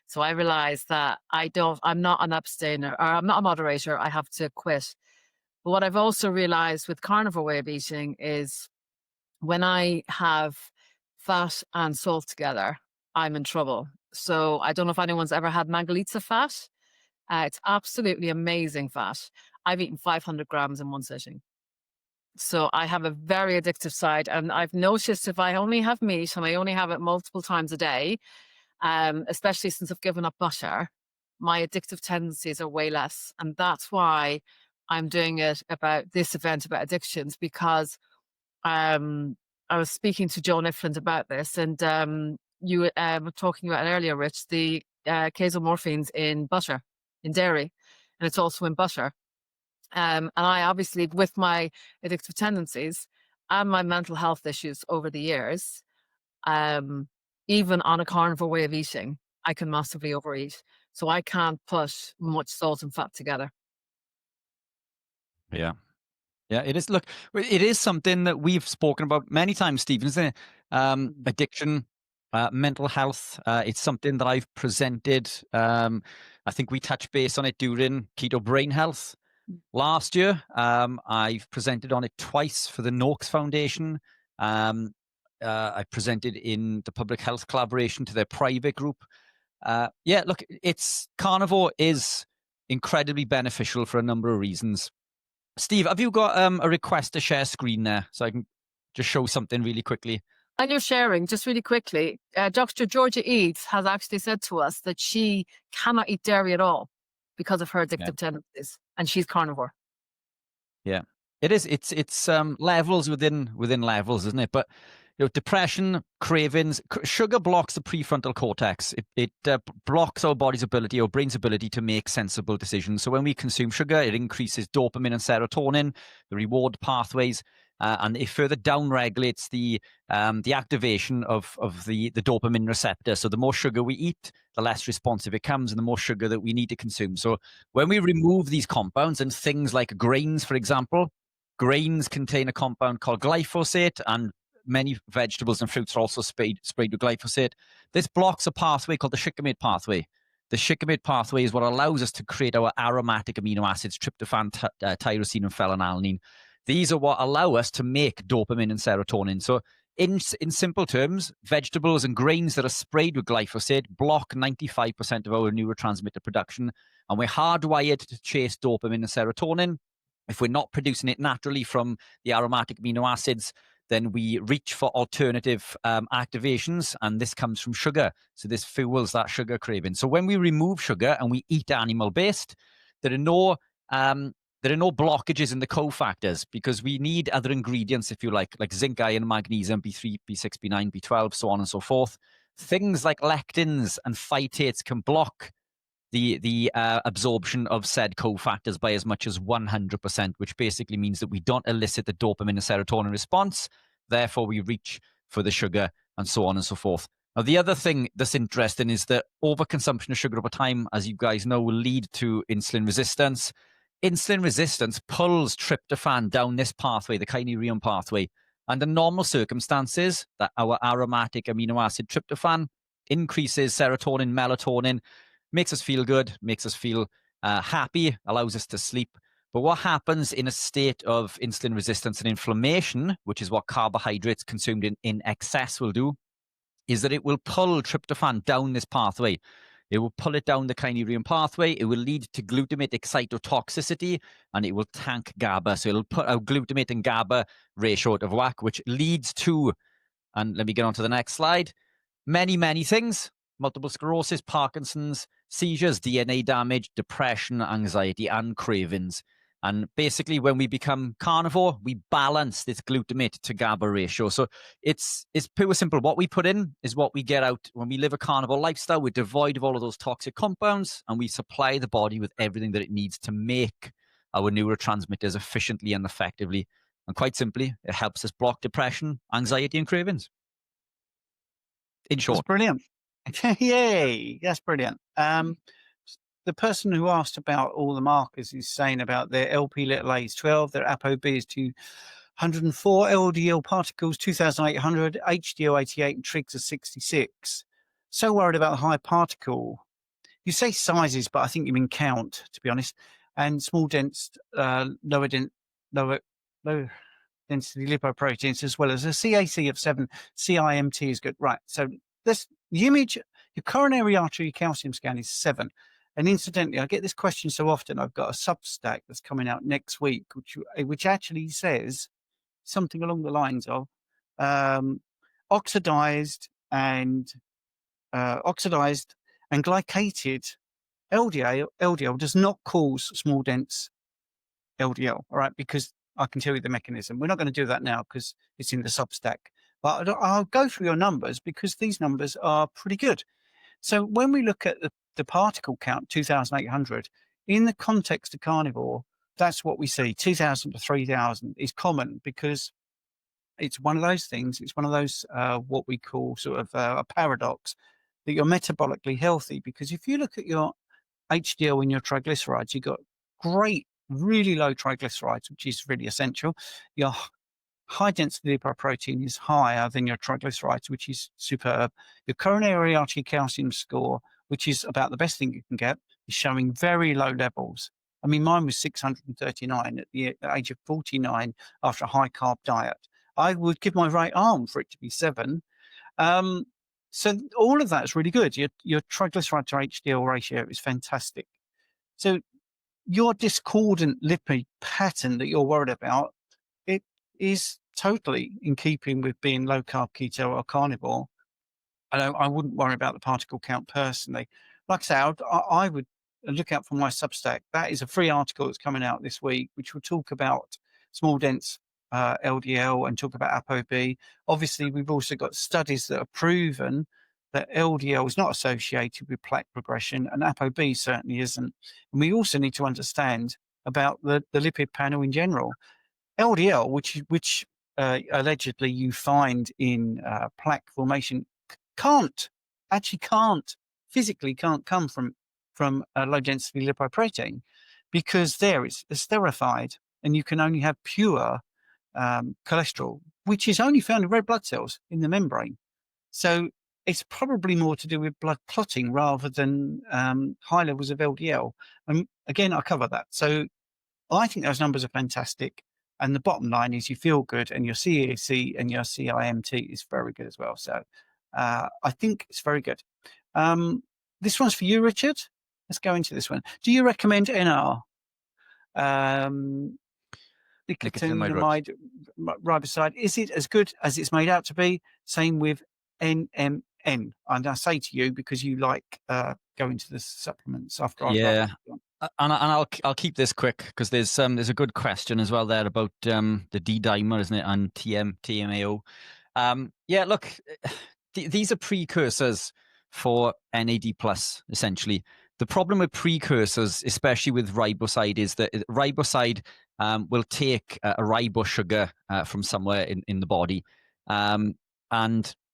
So I realized that I'm not an abstainer, or I'm not a moderator. I have to quit. But what I've also realized with carnivore way of eating is when I have fat and salt together, I'm in trouble. So I don't know if anyone's ever had Mangalitsa fat. It's absolutely amazing fat. I've eaten 500 grams in one sitting. So I have a very addictive side. And I've noticed if I only have meat and I only have it multiple times a day, especially since I've given up butter, my addictive tendencies are way less. And that's why I'm doing it about this event about addictions, because I was speaking to Joe Nifland about this, and you were talking about it earlier, Rich, the casomorphines in butter, in dairy, and it's also in butter. And I obviously, with my addictive tendencies and my mental health issues over the years, even on a carnivore way of eating, I can massively overeat. So I can't put much salt and fat together. Yeah. Yeah, it is. Look, it is something that we've spoken about many times, Stephen, isn't it? Addiction, mental health. It's something that I've presented. I think we touched base on it during Keto Brain Health last year. I've presented on it twice for the Noakes Foundation. I presented in the public health collaboration to their private group. Yeah, look, carnivore is incredibly beneficial for a number of reasons. Steve, have you got a request to share screen there so I can just show something really quickly? And you're sharing, just really quickly, Dr. Georgia Eads has actually said to us that she cannot eat dairy at all because of her addictive tendencies, and she's carnivore. Yeah, it is. It's levels within levels, isn't it? But depression, cravings, sugar blocks the prefrontal cortex. It blocks our body's ability, our brain's ability to make sensible decisions. So when we consume sugar, it increases dopamine and serotonin, the reward pathways, and it further downregulates the activation of the dopamine receptor. So the more sugar we eat, the less responsive it comes, and the more sugar that we need to consume. So when we remove these compounds and things like grains, for example, grains contain a compound called glyphosate, and many vegetables and fruits are also sprayed with glyphosate. This blocks a pathway called the shikimate pathway. The shikimate pathway is what allows us to create our aromatic amino acids, tryptophan, tyrosine, and phenylalanine. These are what allow us to make dopamine and serotonin. So in simple terms, vegetables and grains that are sprayed with glyphosate block 95% of our neurotransmitter production, and we're hardwired to chase dopamine and serotonin. If we're not producing it naturally from the aromatic amino acids, then we reach for alternative activations, and this comes from sugar. So this fuels that sugar craving. So when we remove sugar and we eat animal-based, there are no blockages in the cofactors, because we need other ingredients, if you like zinc, iron, magnesium, B3, B6, B9, B12, so on and so forth. Things like lectins and phytates can block the absorption of said cofactors by as much as 100%, which basically means that we don't elicit the dopamine and serotonin response. Therefore, we reach for the sugar, and so on and so forth. Now, the other thing that's interesting is that overconsumption of sugar over time, as you guys know, will lead to insulin resistance. Insulin resistance pulls tryptophan down this pathway, the kynurenine pathway. Under normal circumstances, that our aromatic amino acid tryptophan increases serotonin, melatonin, makes us feel good, makes us feel happy, allows us to sleep. But what happens in a state of insulin resistance and inflammation, which is what carbohydrates consumed in excess will do, is that it will pull tryptophan down this pathway. It will pull it down the kynurenine pathway. It will lead to glutamate excitotoxicity, and it will tank GABA. So it'll put our glutamate and GABA ratio out of whack, which leads to, and let me get on to the next slide, many, many things: multiple sclerosis, Parkinson's, seizures, DNA damage, depression, anxiety, and cravings. And basically, when we become carnivore, we balance this glutamate to GABA ratio. So it's pure simple. What we put in is what we get out. When we live a carnivore lifestyle, we're devoid of all of those toxic compounds, and we supply the body with everything that it needs to make our neurotransmitters efficiently and effectively. And quite simply, it helps us block depression, anxiety, and cravings. In short. That's brilliant. Yay, that's brilliant. The person who asked about all the markers is saying about their LP little a is 12, their ApoB is 204, LDL particles 2,800, HDL 88, and trigs are 66. So worried about the high particle. You say sizes, but I think you mean count, to be honest. And small dense, lower density lipoproteins, as well as a CAC of 7, CIMT is good. Right, so this the image, your coronary artery calcium scan is 7. And incidentally, I get this question so often. I've got a Substack that's coming out next week, which actually says something along the lines of oxidized and glycated LDL does not cause small dense LDL, all right? Because I can tell you the mechanism. We're not going to do that now because it's in the Substack. But I'll go through your numbers because these numbers are pretty good. So when we look at the particle count, 2,800, in the context of carnivore, that's what we see. 2,000 to 3,000 is common because it's one of those things. It's one of those what we call sort of a paradox, that you're metabolically healthy. Because if you look at your HDL and your triglycerides, you've got great, really low triglycerides, which is really essential. Your high density lipoprotein is higher than your triglycerides, which is superb. Your coronary artery calcium score, which is about the best thing you can get, is showing very low levels. I mean, mine was 639 at the age of 49 after a high carb diet. I would give my right arm for it to be 7. So all of that is really good. Your triglyceride to HDL ratio is fantastic. So your discordant lipid pattern that you're worried about, it is totally in keeping with being low carb, keto, or carnivore. I wouldn't worry about the particle count personally. Like I say, I would look out for my Substack. That is a free article that's coming out this week, which will talk about small dense LDL and talk about ApoB. Obviously, we've also got studies that have proven that LDL is not associated with plaque progression, and ApoB certainly isn't. And we also need to understand about the lipid panel in general. LDL, which allegedly you find in plaque formation, physically can't come from a low density lipoprotein, because there it's esterified, and you can only have pure cholesterol, which is only found in red blood cells in the membrane. So it's probably more to do with blood clotting rather than high levels of LDL. And again, I'll cover that. So I think those numbers are fantastic. And the bottom line is you feel good, and your CAC and your CIMT is very good as well. So I think it's very good. This one's for you, Richard. Let's go into this one. Do you recommend NR? Nicotinamide riboside. Is it as good as it's made out to be? Same with NMN. And I say to you, because you like going to the supplements after I've and I'll keep this quick, because there's a good question as well there about the D-dimer, isn't it, and TMAO. Look, these are precursors for NAD plus, essentially. The problem with precursors, especially with riboside, is that riboside will take a ribose sugar from somewhere in the body, and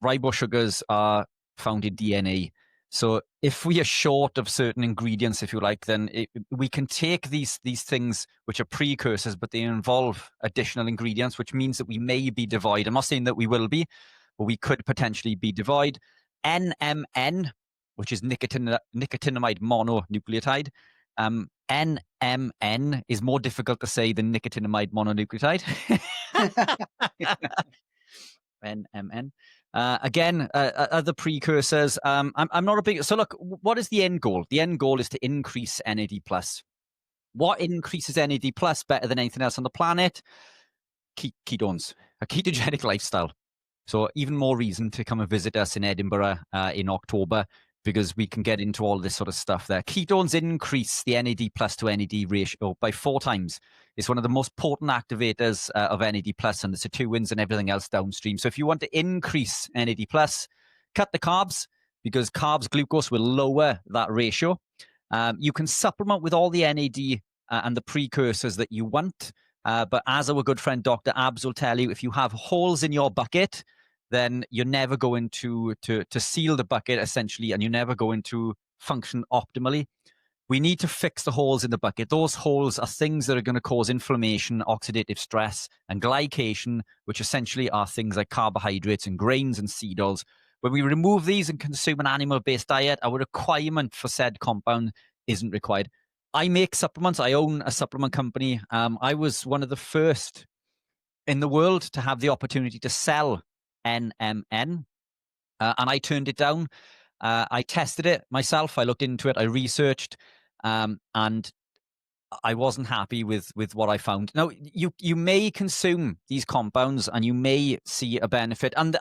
ribose sugars are found in DNA. So if we are short of certain ingredients, if you like, then we can take these things which are precursors, but they involve additional ingredients, which means that we may be devoid. I'm not saying that we will be, but we could potentially be devoid. NMN, which is nicotinamide mononucleotide. NMN is more difficult to say than nicotinamide mononucleotide. NMN. Again, other precursors. I'm not a big. So look, what is the end goal? The end goal is to increase NAD plus. What increases NAD plus better than anything else on the planet? Ketones, a ketogenic lifestyle. So even more reason to come and visit us in Edinburgh in October, because we can get into all this sort of stuff there. Ketones increase the NAD plus to NAD ratio by 4 times. It's one of the most potent activators of NAD plus and the sirtuins and everything else downstream. So if you want to increase NAD plus, cut the carbs, because carbs, glucose will lower that ratio. You can supplement with all the NAD and the precursors that you want. But as our good friend Dr. Abs will tell you, if you have holes in your bucket, then you're never going to seal the bucket, essentially, and you're never going to function optimally. We need to fix the holes in the bucket. Those holes are things that are going to cause inflammation, oxidative stress, and glycation, which essentially are things like carbohydrates and grains and seed oils. When we remove these and consume an animal-based diet, our requirement for said compound isn't required. I make supplements. I own a supplement company. I was one of the first in the world to have the opportunity to sell NMN, and I turned it down. I tested it myself. I looked into it. I researched, and I wasn't happy with what I found. Now, you may consume these compounds and you may see a benefit, and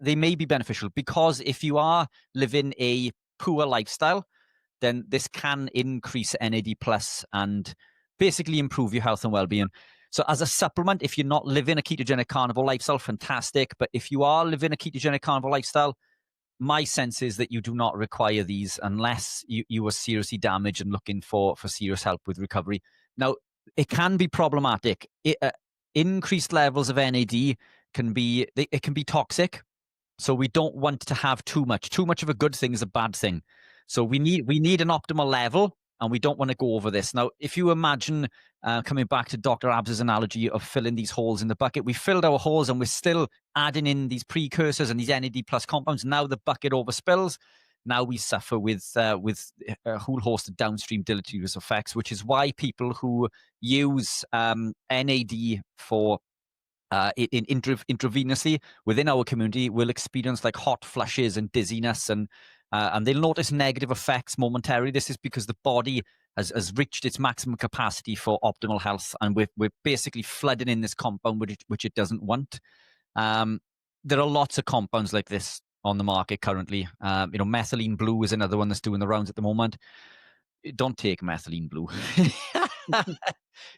they may be beneficial, because if you are living a poor lifestyle, then this can increase NAD plus and basically improve your health and well-being. So as a supplement, if you're not living a ketogenic carnivore lifestyle, fantastic. But if you are living a ketogenic carnivore lifestyle, my sense is that you do not require these unless you are seriously damaged and looking for serious help with recovery. Now, it can be problematic. Increased levels of NAD can be toxic. So we don't want to have too much. Too much of a good thing is a bad thing. So we need an optimal level, and we don't want to go over this. Now, if you imagine, coming back to Dr. Abs' analogy of filling these holes in the bucket, we filled our holes and we're still adding in these precursors and these NAD plus compounds. Now the bucket overspills. Now we suffer with a whole host of downstream deleterious effects, which is why people who use NAD for intravenously within our community will experience like hot flushes and dizziness, and they'll notice negative effects momentarily. This is because the body has reached its maximum capacity for optimal health, and we're basically flooding in this compound which it doesn't want. There are lots of compounds like this on the market currently. Methylene blue is another one that's doing the rounds at the moment. Don't take methylene blue.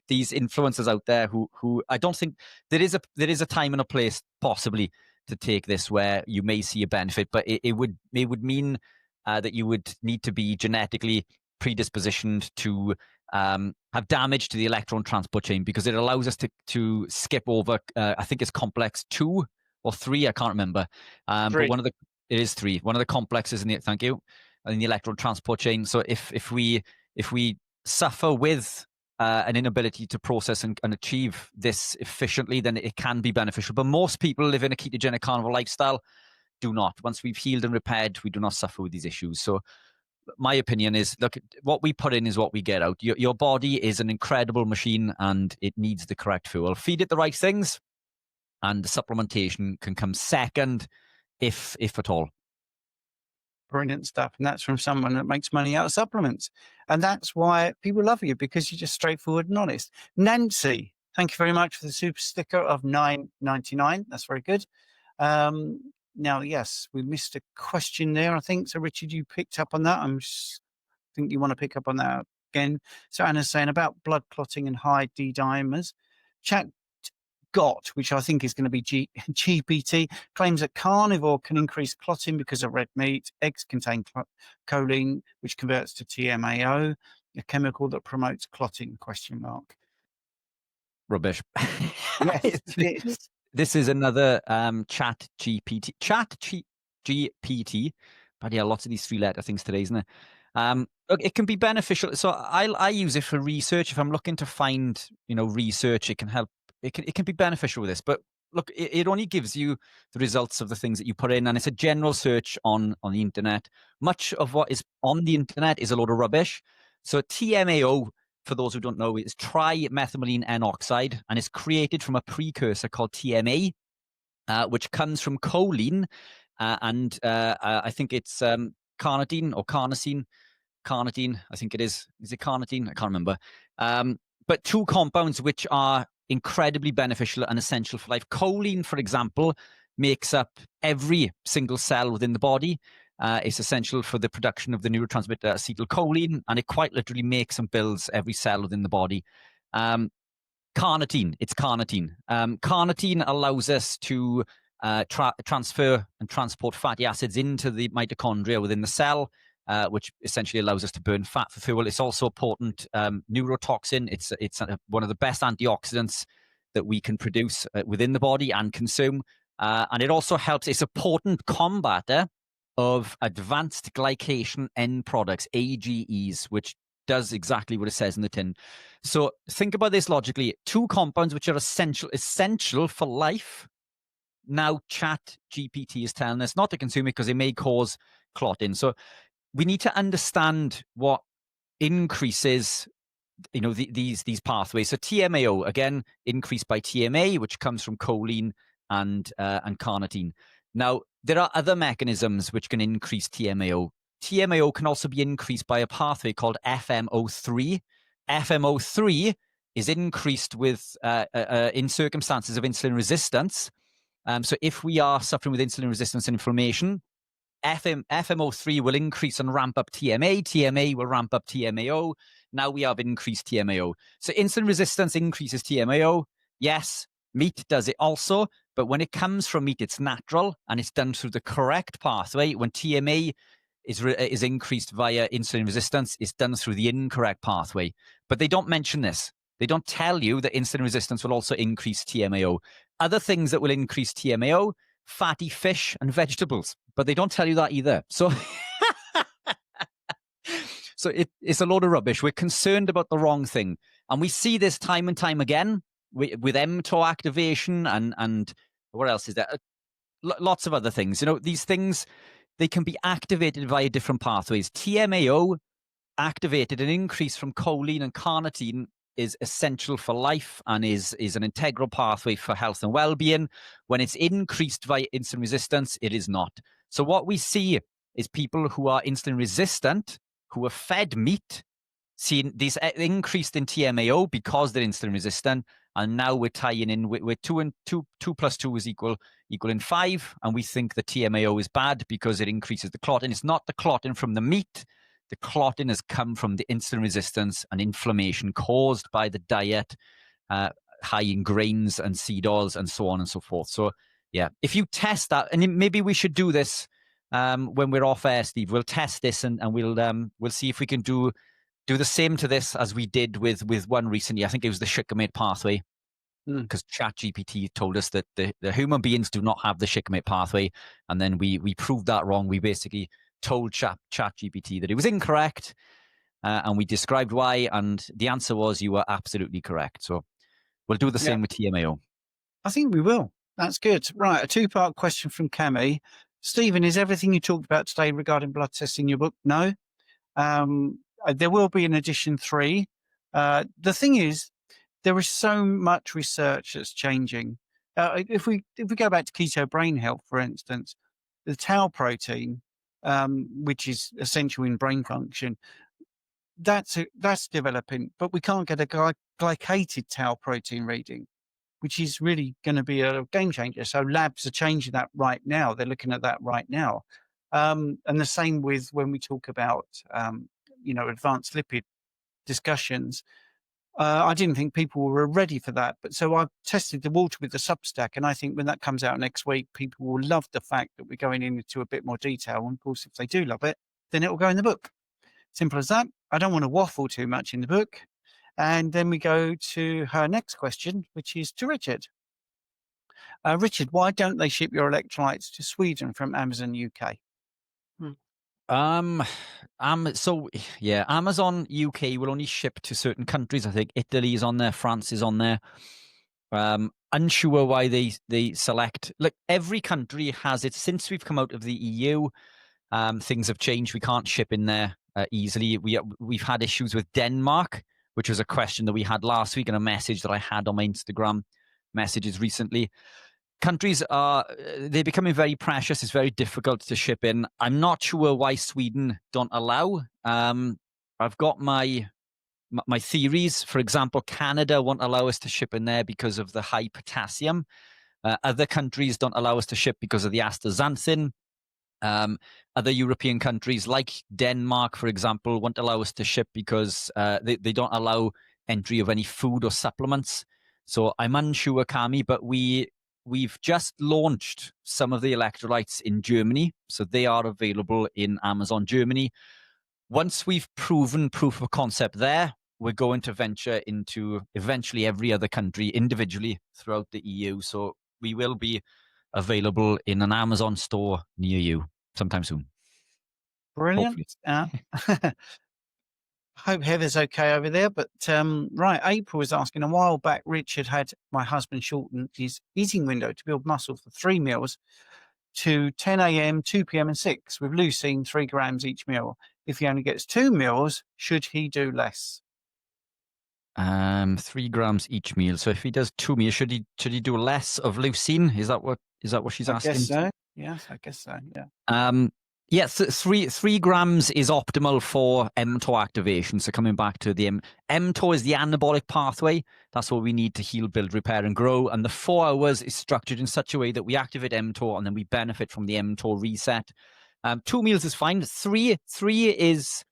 These influencers out there who I don't think there is a time and a place possibly to take this where you may see a benefit, but it would mean that you would need to be genetically predispositioned to have damage to the electron transport chain, because it allows us to skip over I think it's complex 2 or 3, I can't remember, but it is 3. One of the complexes in the electron transport chain. So if we suffer with an inability to process and achieve this efficiently, then it can be beneficial. But most people living a ketogenic carnivore lifestyle do not. Once we've healed and repaired, we do not suffer with these issues. So my opinion is, look, what we put in is what we get out. Your body is an incredible machine, and it needs the correct fuel. Feed it the right things, and the supplementation can come second, if at all. Brilliant stuff. And that's from someone that makes money out of supplements. And that's why people love you, because you're just straightforward and honest. Nancy, thank you very much for the super sticker of $9.99. That's very good. Now, yes, we missed a question there, I think. So, Richard, you picked up on that. I think you want to pick up on that again. So, Anna's saying about blood clotting and high D-dimers. Chat which I think is going to be GPT, claims that carnivore can increase clotting because of red meat. Eggs contain choline, which converts to TMAO, a chemical that promotes clotting, ? Rubbish. Yes, it is. This is another chat GPT. But yeah, lots of these 3-letter things today, isn't it? Look, it can be beneficial. So I use it for research. If I'm looking to find, research, it can help. It can be beneficial with this. But look, it only gives you the results of the things that you put in, and it's a general search on the internet. Much of what is on the internet is a load of rubbish. So TMAO, for those who don't know, is trimethylene N oxide, and it's created from a precursor called TMA, which comes from choline, and I think it's carnitine or carnosine. Carnitine, I think it is. Is it carnitine? I can't remember. But two compounds which are incredibly beneficial and essential for life. Choline, for example, makes up every single cell within the body. It's essential for the production of the neurotransmitter acetylcholine, and it quite literally makes and builds every cell within the body. Carnitine, it's carnitine. Carnitine allows us to transfer and transport fatty acids into the mitochondria within the cell, which essentially allows us to burn fat for fuel. It's also a potent neurotoxin. It's one of the best antioxidants that we can produce within the body and consume. And it also helps. It's a potent combater of advanced glycation end products, AGEs, which does exactly what it says in the tin. So think about this logically. Two compounds which are essential for life. Now Chat GPT is telling us not to consume it because it may cause clotting. So we need to understand what increases, these pathways. So TMAO, again, increased by TMA, which comes from choline and carnitine. Now, there are other mechanisms which can increase TMAO. TMAO can also be increased by a pathway called FMO3. FMO3 is increased with in circumstances of insulin resistance. So if we are suffering with insulin resistance and inflammation, FMO3 will increase and ramp up TMA. TMA will ramp up TMAO. Now we have increased TMAO. So insulin resistance increases TMAO. Yes, meat does it also. But when it comes from meat, it's natural and it's done through the correct pathway. When TMA is increased via insulin resistance, it's done through the incorrect pathway. But they don't mention this. They don't tell you that insulin resistance will also increase TMAO. Other things that will increase TMAO, fatty fish and vegetables. But they don't tell you that either. So, it's a load of rubbish. We're concerned about the wrong thing. And we see this time and time again with mTOR activation and what else is there? Lots of other things. These things, they can be activated via different pathways. TMAO activated an increase from choline and carnitine is essential for life and is an integral pathway for health and well-being. When it's increased via insulin resistance, it is not. So what we see is people who are insulin resistant, who are fed meat, seeing this increased in TMAO because they're insulin resistant. And now we're tying in with 2 plus 2 is equal in 5. And we think the TMAO is bad because it increases the clotting. It's not the clotting from the meat. The clotting has come from the insulin resistance and inflammation caused by the diet, high in grains and seed oils and so on and so forth. So yeah, if you test that, and maybe we should do this when we're off air, Steve. We'll test this and we'll see if we can do the same to this as we did with one recently. I think it was the shikimate pathway, because ChatGPT told us that the human beings do not have the shikimate pathway, and then we proved that wrong. We basically told ChatGPT that it was incorrect, and we described why, and the answer was you were absolutely correct. So we'll do the same with TMAO. I think we will. That's good. Right, a two-part question from Cami. Stephen, is everything you talked about today regarding blood tests in your book? No. There will be an edition 3. The thing is, there is so much research that's changing. If we go back to Keto Brain Health, for instance, the tau protein, which is essential in brain function, that's developing, but we can't get a glycated tau protein reading, which is really going to be a game changer. So labs are changing that right now. They're looking at that right now. And the same with when we talk about, advanced lipid discussions. I didn't think people were ready for that. But so I've tested the water with the Substack. And I think when that comes out next week, people will love the fact that we're going into a bit more detail. And of course, if they do love it, then it will go in the book. Simple as that. I don't want to waffle too much in the book. And then we go to her next question, which is to Richard. Richard, why don't they ship your electrolytes to Sweden from Amazon UK? So yeah, Amazon UK will only ship to certain countries. I think Italy is on there, France is on there. Unsure why they select. Look, every country has it. Since we've come out of the EU, things have changed. We can't ship in there easily. We've had issues with Denmark, which was a question that we had last week and a message that I had on my Instagram messages recently. Countries they're becoming very precious. It's very difficult to ship in. I'm not sure why Sweden don't allow. I've got my theories. For example, Canada won't allow us to ship in there because of the high potassium. Other countries don't allow us to ship because of the astaxanthin. Other European countries like Denmark, for example, won't allow us to ship because they don't allow entry of any food or supplements. So I'm unsure, Cami, but we've just launched some of the electrolytes in Germany. So they are available in Amazon Germany. Once we've proven proof of concept there, we're going to venture into eventually every other country individually throughout the EU. So we will be available in an Amazon store near you sometime soon. Brilliant. Hope Heather's okay over there. But right, April was asking, a while back, Richard had my husband shorten his eating window to build muscle for 3 meals to 10 a.m., 2 p.m. and 6 with leucine 3 grams each meal. If he only gets 2 meals, should he do less? 3 grams each meal. So if he does 2 meals, should he do less of leucine? Is that what she's asking? I guess so. Yes, I guess so. Yeah. Yes, 3 grams is optimal for mTOR activation. So coming back to the mTOR is the anabolic pathway. That's what we need to heal, build, repair, and grow. And the 4 hours is structured in such a way that we activate mTOR and then we benefit from the mTOR reset. 2 meals is fine. 3 is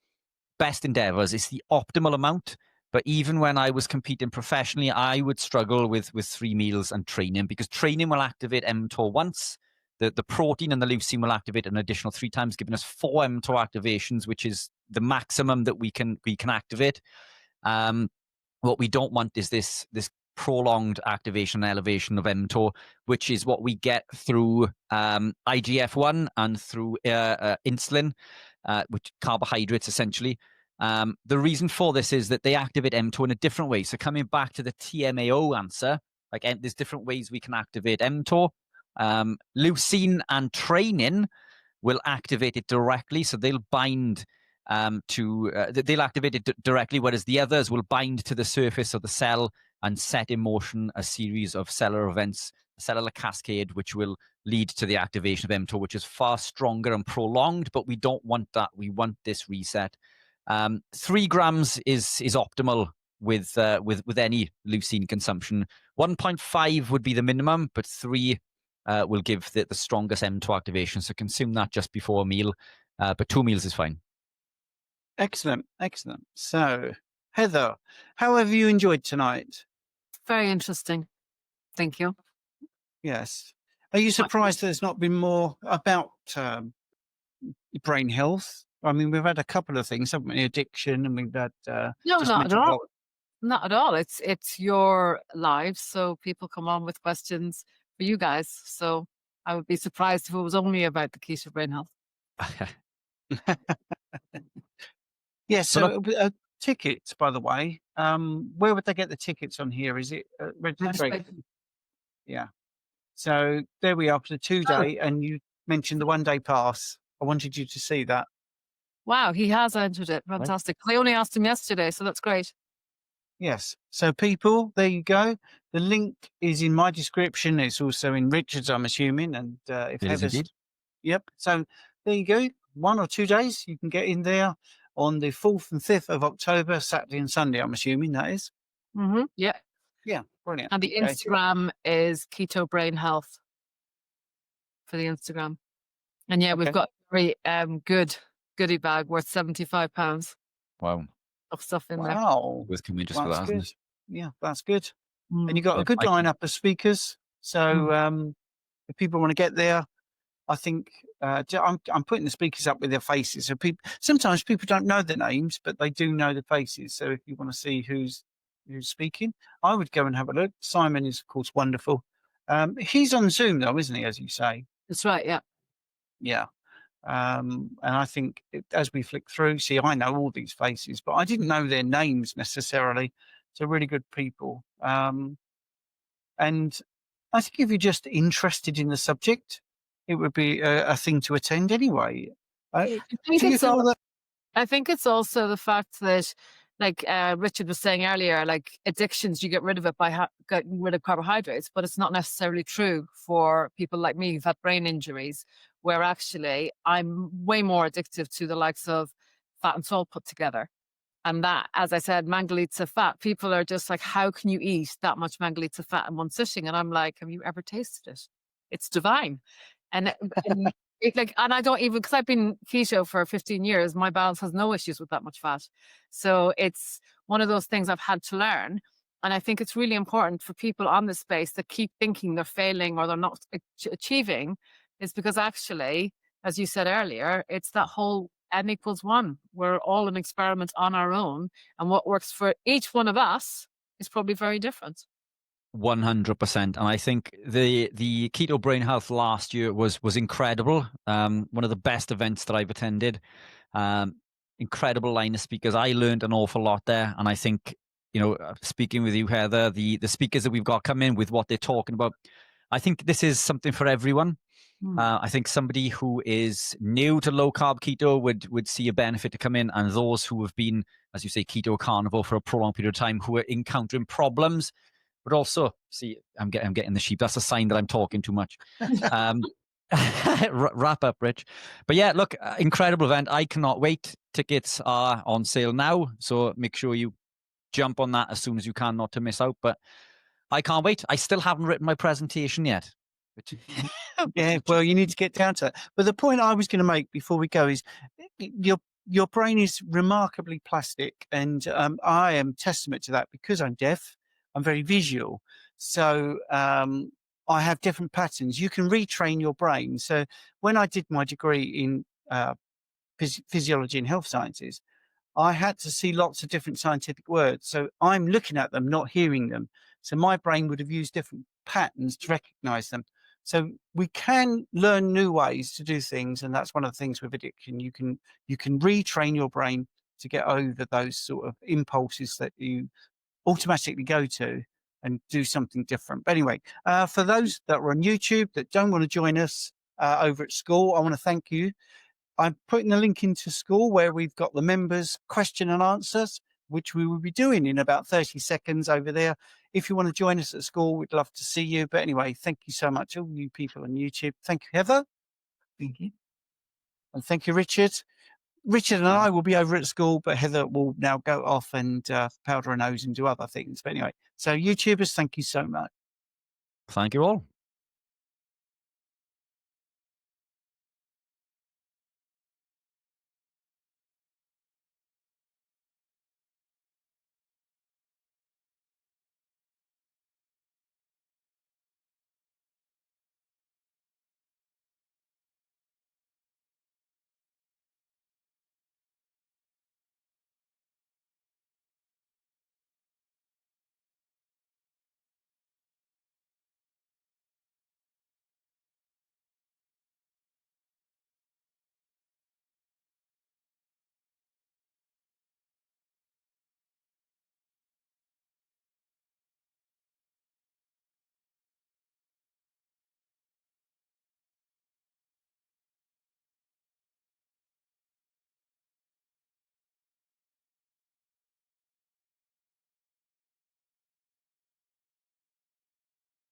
best endeavors. It's the optimal amount. But even when I was competing professionally, I would struggle with 3 meals and training, because training will activate mTOR once. The protein and the leucine will activate an additional 3 times, giving us 4 mTOR activations, which is the maximum that we can activate. What we don't want is this prolonged activation and elevation of mTOR, which is what we get through IGF-1 and through insulin, which carbohydrates essentially. The reason for this is that they activate mTOR in a different way. So coming back to the TMAO answer, there's different ways we can activate mTOR. Leucine and training will activate it directly. So they'll bind they'll activate it directly, whereas the others will bind to the surface of the cell and set in motion a series of cellular events, a cellular cascade, which will lead to the activation of mTOR, which is far stronger and prolonged, but we don't want that. We want this reset. 3 grams is optimal with any leucine consumption. 1.5 would be the minimum, but 3 will give the strongest mTOR activation. So consume that just before a meal, but 2 meals is fine. Excellent, excellent. So, Heather, how have you enjoyed tonight? Very interesting. Thank you. Yes. Are you surprised there's not been more about brain health? I mean, we've had a couple of things, haven't we? Addiction, and we've had No, just not at mental all. health. Not at all. It's your lives, so people come on with questions for you guys. So I would be surprised if it was only about the Keto Brain Health. Yes. So, tickets, by the way, where would they get the tickets on here? Is it registration? Yeah. So there we are for the 2-day, and you mentioned the 1-day pass. I wanted you to see that. Wow, he has entered it. Fantastic. I only asked him yesterday, so that's great. Yes. So people, there you go. The link is in my description. It's also in Richard's, I'm assuming. And if It is Heather's, indeed. yep. So there you go. 1 or 2 days you can get in there on the 4th and 5th of October, Saturday and Sunday. I'm assuming that is. Mm-hmm. Yeah. Yeah, brilliant. And the Instagram is Keto Brain Health for the Instagram. And yeah, we've got a very good goodie bag worth £75 Wow. of stuff in there. Wow. Worth coming just for That's that, good. isn't it? Yeah, that's good. Mm. And you've got a Yeah, good lineup of speakers. So if people want to get there, I think I'm putting the speakers up with their faces. So sometimes people don't know the names, but they do know the faces. So if you want to see who's speaking, I would go and have a look. Simon is, of course, wonderful. He's on Zoom, though, isn't he, as you say? That's right, yeah. Yeah. And I think as we flick through, see, I know all these faces, but I didn't know their names necessarily. So really good people. And I think if you're just interested in the subject, it would be a thing to attend anyway. I think Do you it's feel that? I think it's also the fact that, like Richard was saying earlier, like addictions, you get rid of it by getting rid of carbohydrates, but it's not necessarily true for people like me who've had brain injuries, where actually I'm way more addictive to the likes of fat and salt put together. And that, as I said, Mangalitsa fat, people are just like, how can you eat that much Mangalitsa fat in one sitting? And I'm like, have you ever tasted it? It's divine. And and I don't even, because I've been keto for 15 years, my balance has no issues with that much fat. So it's one of those things I've had to learn. And I think it's really important for people on this space that keep thinking they're failing or they're not achieving, is because actually, as you said earlier, it's that whole N equals 1. We're all an experiment on our own. And what works for each one of us is probably very different. 100%. And I think the Keto Brain Health last year was incredible. One of the best events that I've attended. Incredible line of speakers. I learned an awful lot there. And I think, speaking with you, Heather, the speakers that we've got come in with what they're talking about, I think this is something for everyone. I think somebody who is new to low carb keto would see a benefit to come in, and those who have been, as you say, keto carnivore for a prolonged period of time, who are encountering problems, but also see, I'm getting the sheep. That's a sign that I'm talking too much. Wrap up, Rich. But yeah, look, incredible event. I cannot wait. Tickets are on sale now, so make sure you jump on that as soon as you can, not to miss out. But I can't wait. I still haven't written my presentation yet. Yeah, well, you need to get down to that. But the point I was going to make before we go is your brain is remarkably plastic, and I am testament to that because I'm deaf. I'm very visual, so I have different patterns. You can retrain your brain. So when I did my degree in physiology and health sciences, I had to see lots of different scientific words. So I'm looking at them, not hearing them. So my brain would have used different patterns to recognize them. So we can learn new ways to do things, and that's one of the things with addiction. You can retrain your brain to get over those sort of impulses that you automatically go to and do something different. But anyway, for those that are on YouTube that don't want to join us over at school, I want to thank you. I'm putting the link into school where we've got the members' question and answers, which we will be doing in about 30 seconds over there. If you want to join us at school, we'd love to see you. But anyway, thank you so much, all you people on YouTube. Thank you, Heather. Thank you. And thank you, Richard. Richard and I will be over at school, but Heather will now go off and powder her nose and do other things. But anyway, so YouTubers, thank you so much. Thank you all.